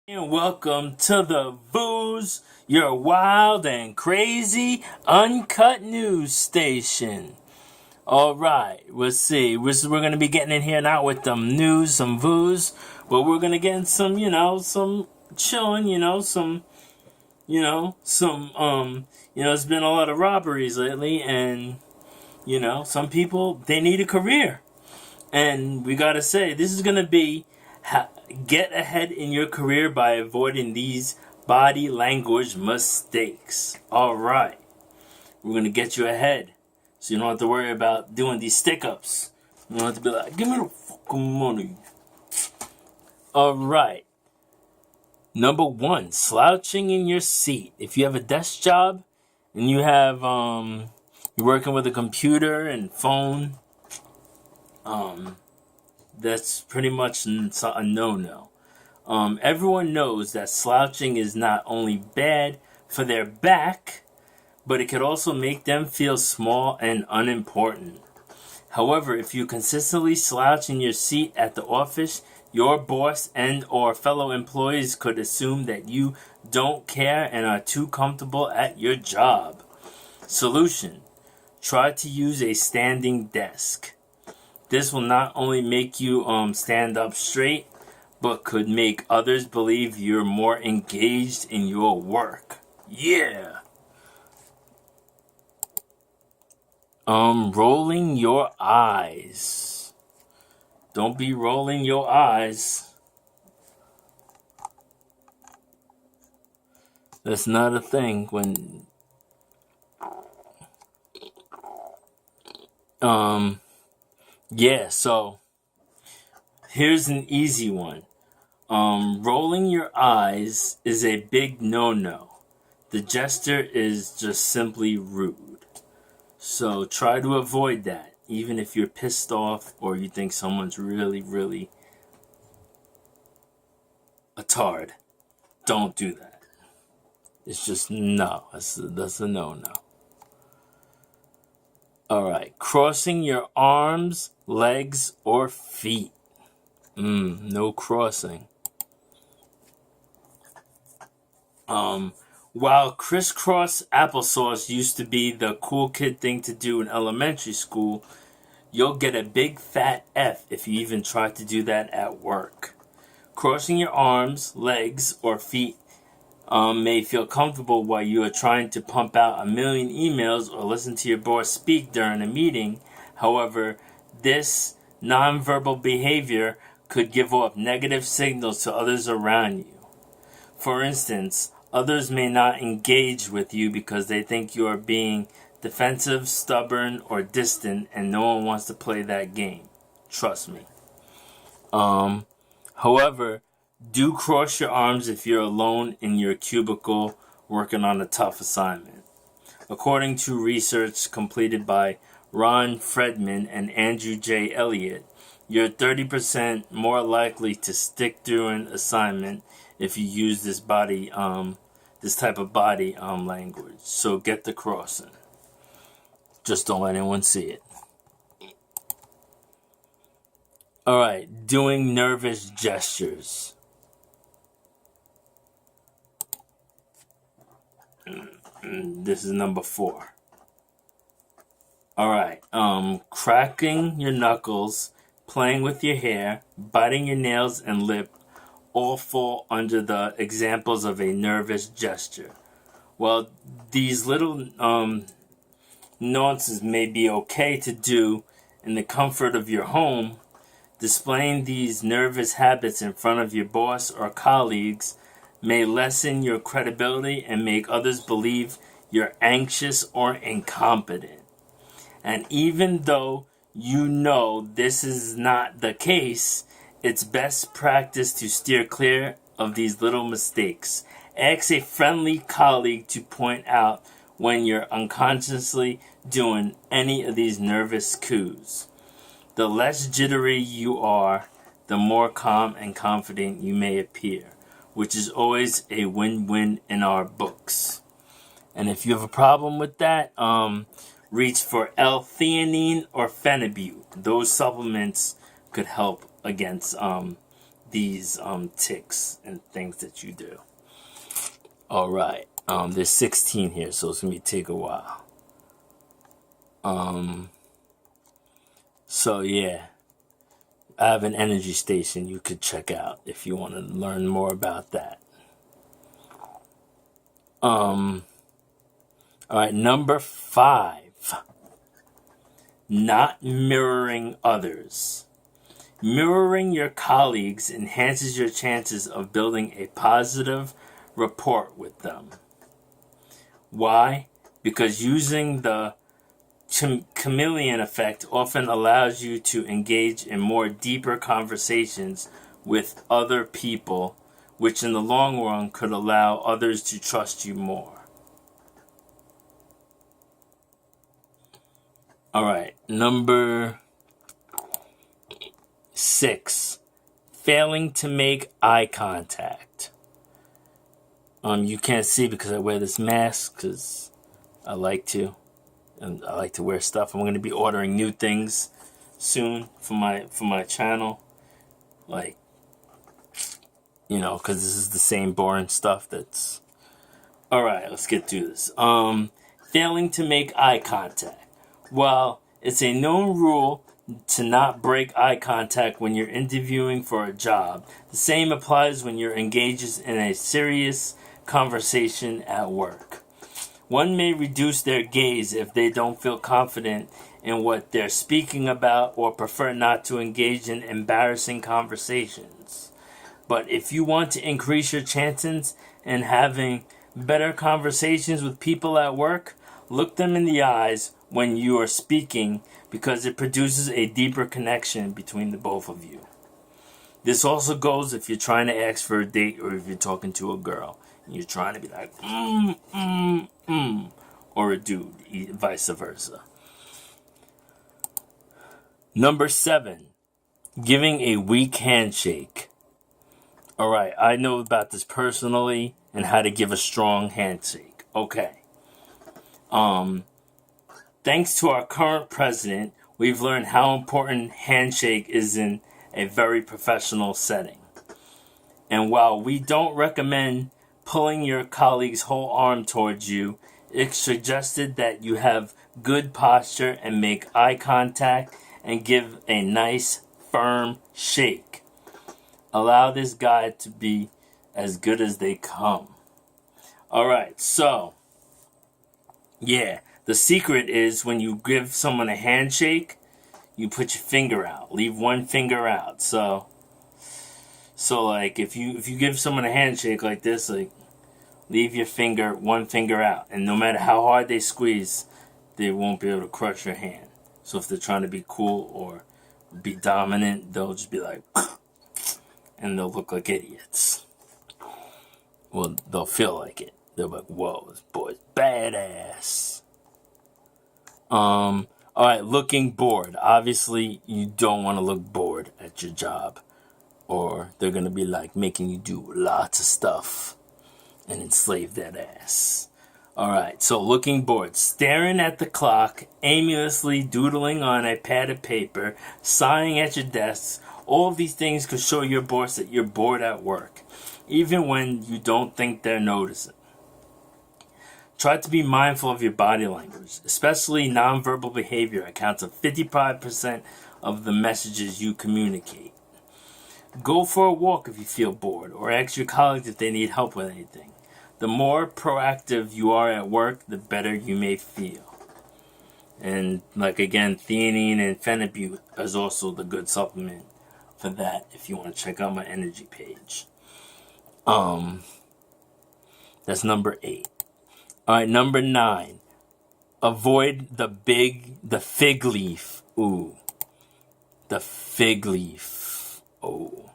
And welcome to the Booze, your wild and crazy uncut news station. Alright, let's see. We're going to be getting in here now with some news, some booze, but we're going to get in some, some chilling, it's been a lot of robberies lately, and, some people, they need a career. And we got to say, this is going to be get ahead in your career by avoiding these body language mistakes. All right. We're going to get you ahead so you don't have to worry about doing these stick-ups. You don't have to be like, give me the fucking money. All right. Number 1, slouching in your seat. If you have a desk job and you have, you're working with a computer and phone, that's pretty much a no-no. Everyone knows that slouching is not only bad for their back, but it could also make them feel small and unimportant. However, if you consistently slouch in your seat at the office, your boss and or fellow employees could assume that you don't care and are too comfortable at your job. Solution: try to use a standing desk. This will not only make you stand up straight, but could make others believe you're more engaged in your work. Yeah. Rolling your eyes. Don't be rolling your eyes. That's not a thing when so here's an easy one. Rolling your eyes is a big no-no. The gesture is just simply rude. So try to avoid that, even if you're pissed off or you think someone's really, really a tard. Don't do that. It's just no. That's a no-no. Alright, crossing your arms, legs, or feet. No crossing. While crisscross applesauce used to be the cool kid thing to do in elementary school, you'll get a big fat F if you even try to do that at work. Crossing your arms, legs, or feet may feel comfortable while you are trying to pump out a million emails or listen to your boss speak during a meeting. However, this nonverbal behavior could give off negative signals to others around you. For instance, others may not engage with you because they think you are being defensive, stubborn, or distant, and no one wants to play that game. Trust me. However, do cross your arms if you're alone in your cubicle working on a tough assignment. According to research completed by Ron Fredman and Andrew J. Elliott, you're 30% more likely to stick through an assignment if you use this type of body language. So get the crossing. Just don't let anyone see it. Alright, doing nervous gestures. This is number 4. Alright, cracking your knuckles, playing with your hair, biting your nails and lip all fall under the examples of a nervous gesture. Well, these little nuances may be okay to do in the comfort of your home. Displaying these nervous habits in front of your boss or colleagues may lessen your credibility and make others believe you're anxious or incompetent. And even though you know this is not the case, it's best practice to steer clear of these little mistakes. Ask a friendly colleague to point out when you're unconsciously doing any of these nervous coups. The less jittery you are, the more calm and confident you may appear, which is always a win-win in our books. And if you have a problem with that, reach for L-theanine or phenibut. Those supplements could help against these tics and things that you do. All right. There's 16 here, so it's gonna take a while. So yeah, I have an energy station you could check out if you want to learn more about that. All right, number 5. Not mirroring others. Mirroring your colleagues enhances your chances of building a positive rapport with them. Why? Because using the chameleon effect often allows you to engage in more deeper conversations with other people, which in the long run could allow others to trust you more. All right, number 6, failing to make eye contact. You can't see because I wear this mask because I like to, and I like to wear stuff. I'm going to be ordering new things soon for my channel, like, because this is the same boring stuff that's. All right, let's get through this. Failing to make eye contact. Well, it's a known rule to not break eye contact when you're interviewing for a job. The same applies when you're engaged in a serious conversation at work. One may reduce their gaze if they don't feel confident in what they're speaking about or prefer not to engage in embarrassing conversations. But if you want to increase your chances in having better conversations with people at work, look them in the eyes when you are speaking because it produces a deeper connection between the both of you. This also goes if you're trying to ask for a date or if you're talking to a girl and you're trying to be like, or a dude, vice versa. Number 7, giving a weak handshake. All right, I know about this personally and how to give a strong handshake. Okay. Thanks to our current president, we've learned how important handshake is in a very professional setting. And while we don't recommend pulling your colleague's whole arm towards you, it's suggested that you have good posture and make eye contact and give a nice, firm shake. Allow this guy to be as good as they come. All right, so, yeah. The secret is when you give someone a handshake, you put your finger out. Leave one finger out. So like if you give someone a handshake like this, like leave one finger out. And no matter how hard they squeeze, they won't be able to crush your hand. So if they're trying to be cool or be dominant, they'll just be like, and they'll look like idiots. Well, they'll feel like it. They're like, whoa, this boy's badass. All right, looking bored. Obviously, you don't want to look bored at your job, or they're going to be like making you do lots of stuff and enslave that ass. All right, so looking bored. Staring at the clock, aimlessly doodling on a pad of paper, sighing at your desk. All of these things could show your boss that you're bored at work, even when you don't think they're noticing. Try to be mindful of your body language, especially nonverbal behavior accounts for 55% of the messages you communicate. Go for a walk if you feel bored, or ask your colleagues if they need help with anything. The more proactive you are at work, the better you may feel. And like again, theanine and phenibut is also the good supplement for that if you want to check out my energy page. That's number 8. All right, number 9. Avoid the fig leaf. Ooh. The fig leaf. Oh.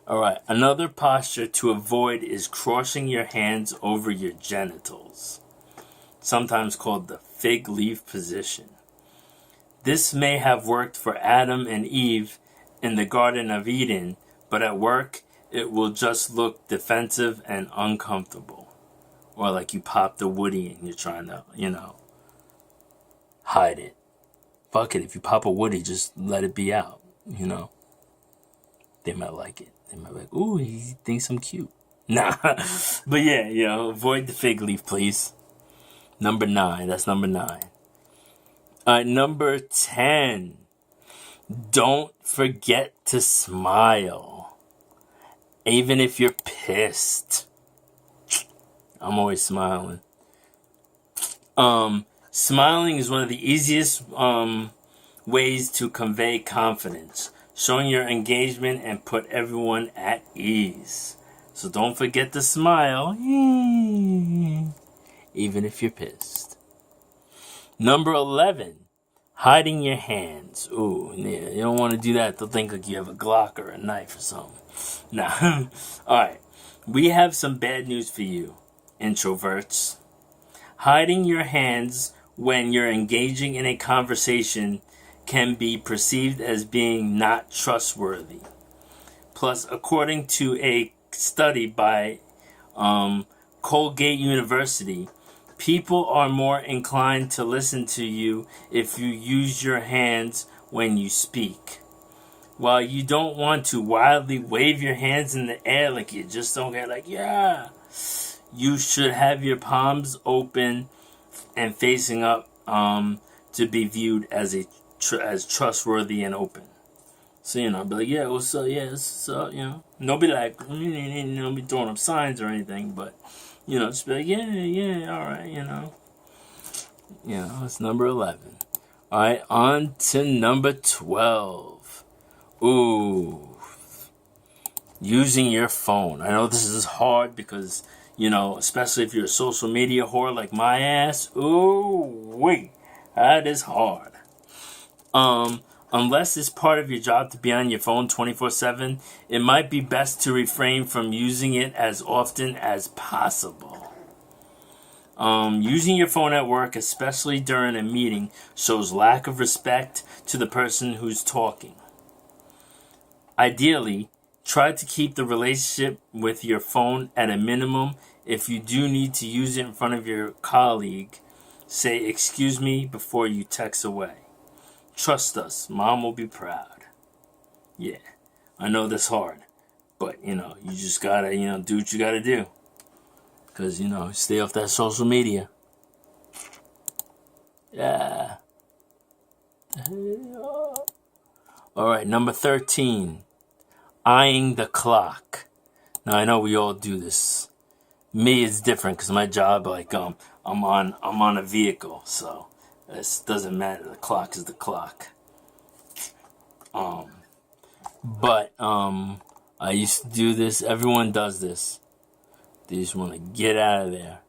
All right, another posture to avoid is crossing your hands over your genitals, sometimes called the fig leaf position. This may have worked for Adam and Eve in the Garden of Eden, but at work, it will just look defensive and uncomfortable. Or like you popped a woody and you're trying to, hide it. Fuck it, if you pop a woody, just let it be out, They might like it. They might be like, ooh, he thinks I'm cute. Nah. But yeah, avoid the fig leaf, please. Number 9. That's number 9. Number 10. Don't forget to smile. Even if you're pissed. I'm always smiling. Smiling is one of the easiest ways to convey confidence, showing your engagement and put everyone at ease. So don't forget to smile, even if you're pissed. Number 11, hiding your hands. Ooh, yeah, you don't want to do that. They'll think like you have a Glock or a knife or something. Nah. Alright, we have some bad news for you, introverts. Hiding your hands when you're engaging in a conversation can be perceived as being not trustworthy. Plus, according to a study by Colgate University, people are more inclined to listen to you if you use your hands when you speak. While you don't want to wildly wave your hands in the air like you just don't get like, yeah, you should have your palms open and facing up to be viewed as as trustworthy and open. So, be like, yeah, what's up? Yeah, what's up? Don't be like, don't be throwing up signs or anything, but, just be like, yeah, all right, it's number 11. All right, on to number 12. Ooh, using your phone. I know this is hard because, especially if you're a social media whore like my ass. Ooh, wait, that is hard. Unless it's part of your job to be on your phone 24/7, it might be best to refrain from using it as often as possible. Using your phone at work, especially during a meeting, shows lack of respect to the person who's talking. Ideally, try to keep the relationship with your phone at a minimum. If you do need to use it in front of your colleague, say excuse me before you text away. Trust us, Mom will be proud. Yeah, I know that's hard, but you just gotta, do what you gotta do. Because, stay off that social media. Yeah. Alright, number 13. Eyeing the clock. Now, I know we all do this. Me, it's different because my job, I'm on a vehicle, so it doesn't matter. The clock is the clock. But I used to do this. Everyone does this. They just want to get out of there.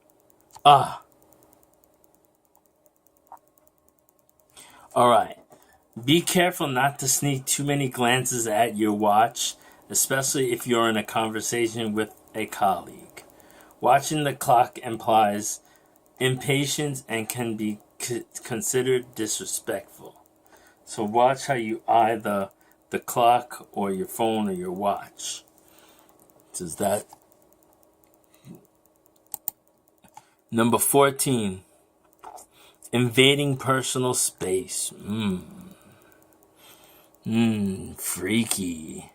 Alright. Be careful not to sneak too many glances at your watch, especially if you're in a conversation with a colleague. Watching the clock implies impatience and can be considered disrespectful. So watch how you eye the clock or your phone or your watch. Does that? Number 14. Invading personal space. Freaky.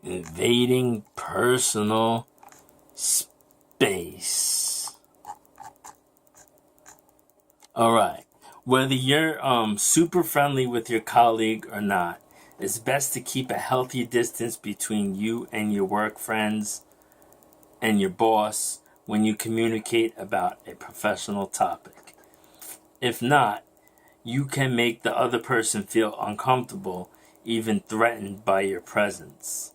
Invading personal space. Alright. Whether you're super friendly with your colleague or not, it's best to keep a healthy distance between you and your work friends and your boss when you communicate about a professional topic. If not, you can make the other person feel uncomfortable, even threatened by your presence.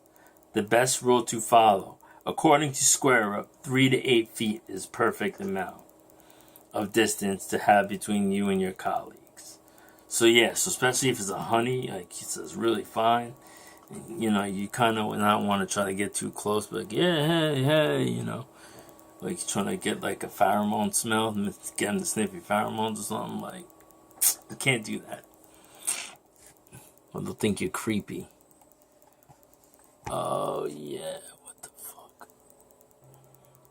The best rule to follow, according to Square Up, 3 to 8 feet is perfect amount of distance to have between you and your colleagues. So especially if it's a honey, like he says, really fine. You kind of not want to try to get too close, but like, yeah, hey, like trying to get like a pheromone smell, and get him to sniff your pheromones or something. Like, you can't do that. Or they'll think you're creepy. Oh yeah, what the fuck?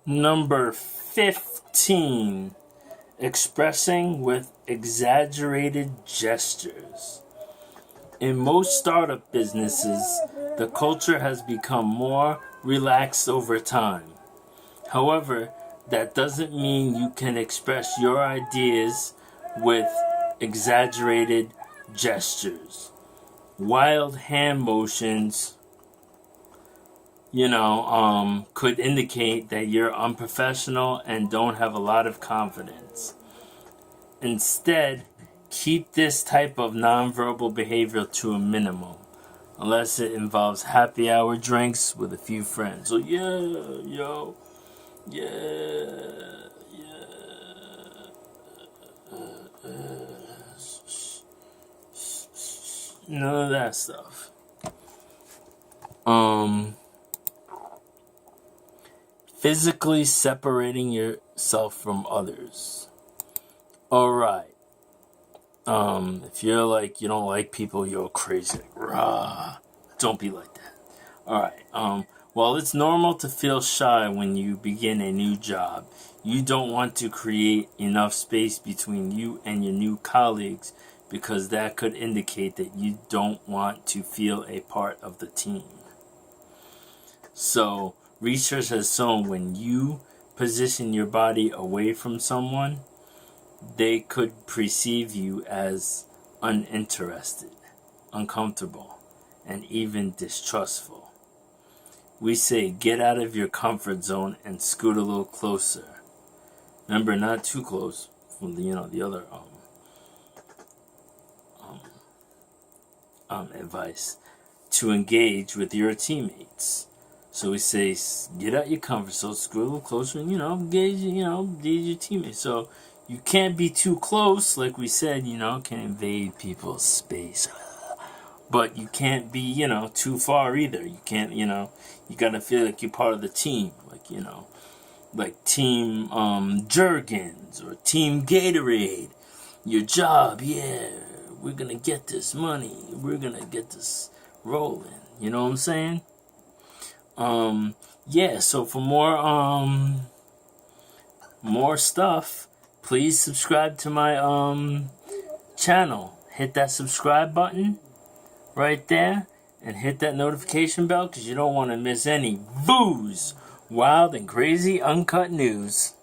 Number 15. Expressing with exaggerated gestures. In most startup businesses, the culture has become more relaxed over time. However, that doesn't mean you can express your ideas with exaggerated gestures. Wild hand motions, could indicate that you're unprofessional and don't have a lot of confidence. Instead, keep this type of nonverbal behavior to a minimum, unless it involves happy hour drinks with a few friends. So none of that stuff. Physically separating yourself from others. Alright. If you're like, you don't like people, you're crazy. Rah. Don't be like that. Alright. While it's normal to feel shy when you begin a new job, you don't want to create enough space between you and your new colleagues, because that could indicate that you don't want to feel a part of the team. So, research has shown when you position your body away from someone, they could perceive you as uninterested, uncomfortable, and even distrustful. We say get out of your comfort zone and scoot a little closer. Remember, not too close from the other advice to engage with your teammates. So we say get out your comfort zone, scoot a little closer, and engage your teammates. So you can't be too close, like we said, can invade people's space. But you can't be, too far either. You can't, you gotta feel like you're part of the team. Like Team Jergens or Team Gatorade. Your job, we're gonna get this money. We're gonna get this rolling. You know what I'm saying? So for more stuff, please subscribe to my channel. Hit that subscribe button right there and hit that notification bell, because you don't want to miss any booze, wild and crazy uncut news.